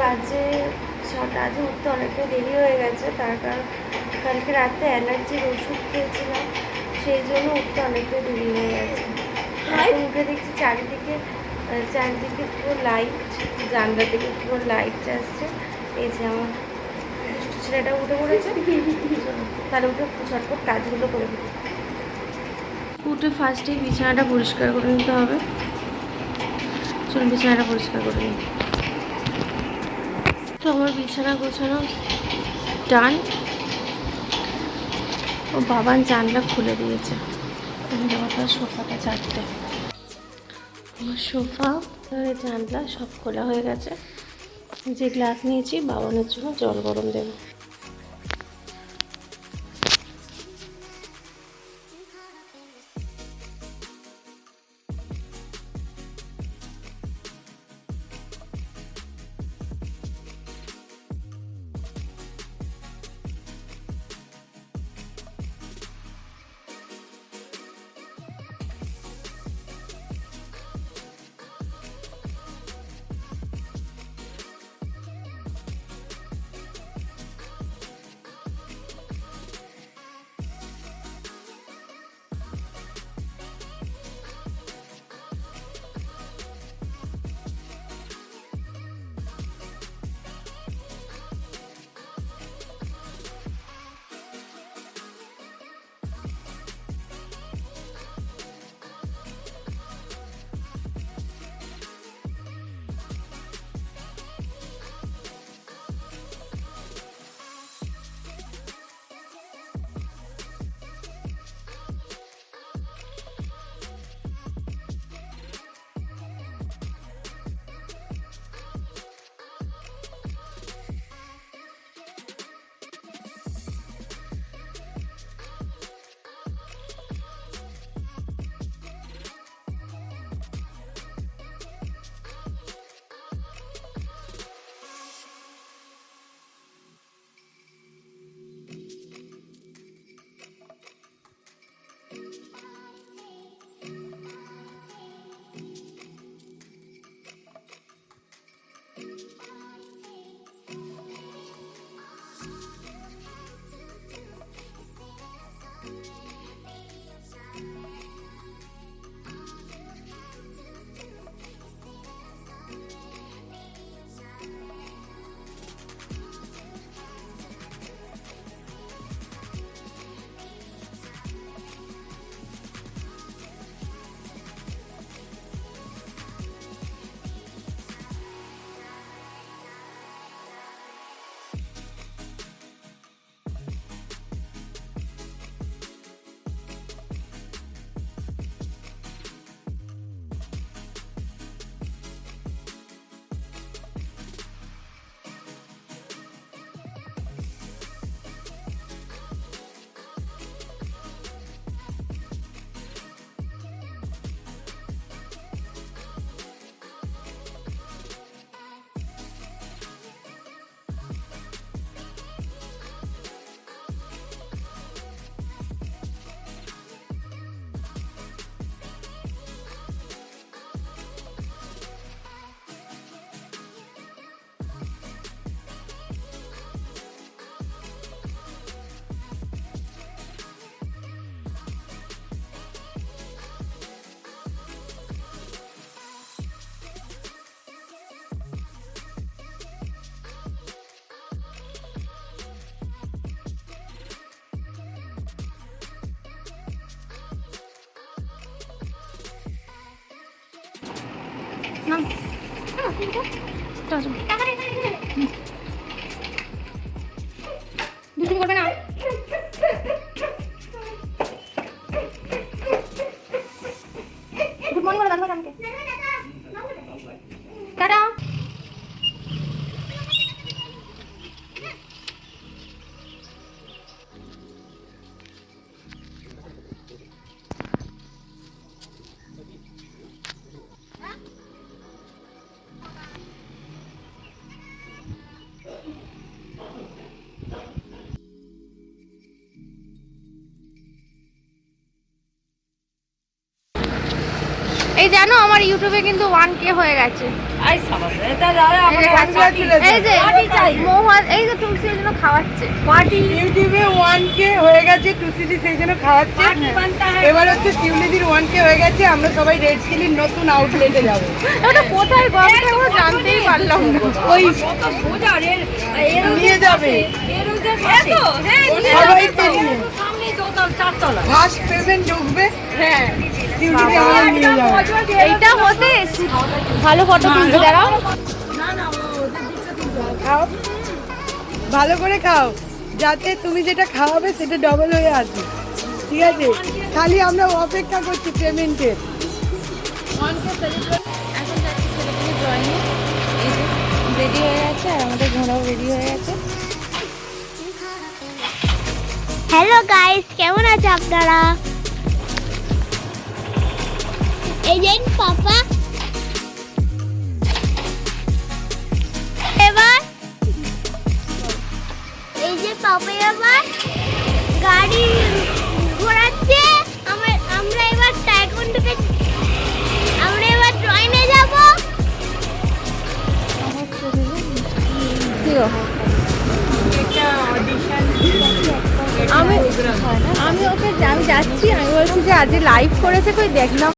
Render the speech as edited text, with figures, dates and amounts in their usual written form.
বাজে 6টা। আজ উঠতে অনেকটা দেরি হয়ে গেছে, তার কারণ কালকে রাতে অ্যালার্জির ওষুধ খেয়েছিলাম, সেই জন্য উঠতে অনেকটা দেরি হয়ে গেছে। উঠে দেখছি চারিদিকে পুরো লাইট, জানলা থেকে পুরো লাইট আসছে। এই যে আমার ছেলেটা উঠে পড়েছে, তাহলে উঠে ছটফট কাজগুলো করে দিই। উঠে ফার্স্টেই বিছানাটা পরিষ্কার করে নিতে হবে। চলুন বিছানাটা পরিষ্কার করে নিই। তো আমার বিছানা গোছানো ডান। ও বাবান জানলা খুলে দিয়েছে, বাবা সোফাটা ছাড়তে। আমার সোফা জানলা সব খোলা হয়ে গেছে। যে গ্লাস নিয়েছি বাবানের জন্য জল গরম দেবো। না দুষ্টুমি করবে না। গুড মর্নিং বলে দাদা আমাকে টাটা। এই জানো আমার ইউটিউবে কিন্তু 1K হয়ে গেছে। এই যে মোহন এই যে তুলসী এর জন্য খাওয়াচ্ছে ইউটিউবে 1K হয়ে গেছে, টুসিদি সেই জন্য খাওয়াচ্ছে। এবার হচ্ছে শিউলিদির 1K হয়ে গেছে, আমরা সবাই রেড চিলির নতুন আউটলেটে যাবো। এটা কোথায় গল্পটা আমরা জানতেই পারলাম না। ওই নিয়ে যাবে সবাইকে নিয়ে, ফার্স্ট পেমেন্ট ঢুকবে, হ্যাঁ শিউলিদি আমাদের নিয়ে যাবে। এইটা হতে ভালো ফটো তুলতে দাঁড়াও। খাও, ভালো করে খাও, যাতে তুমি যেটা খাওয়াবে সেটা ডবল হয়ে আসে, ঠিক আছে? খালি আমরা অপেক্ষা করছি পেমেন্টের। এখন যাচ্ছি ছেলেপুলে ড্রয়িংয়ে। এই যে রেডি হয়ে গেছে আর আমাদের ঘোড়াও রেডি হয়ে গেছে। হ্যালো গাইস, কেমন আছে আপনারা? এই যে পাপা এবার এই যে পাপা এবার গাড়ি ঘোরাচ্ছে। আমরা এবার টাইকোন্ডোকে আমরা এবার ট্রেনে যাব। আমি যাচ্ছি, আমি বলছি যে আজ লাইভ করেছে কই দেখলাম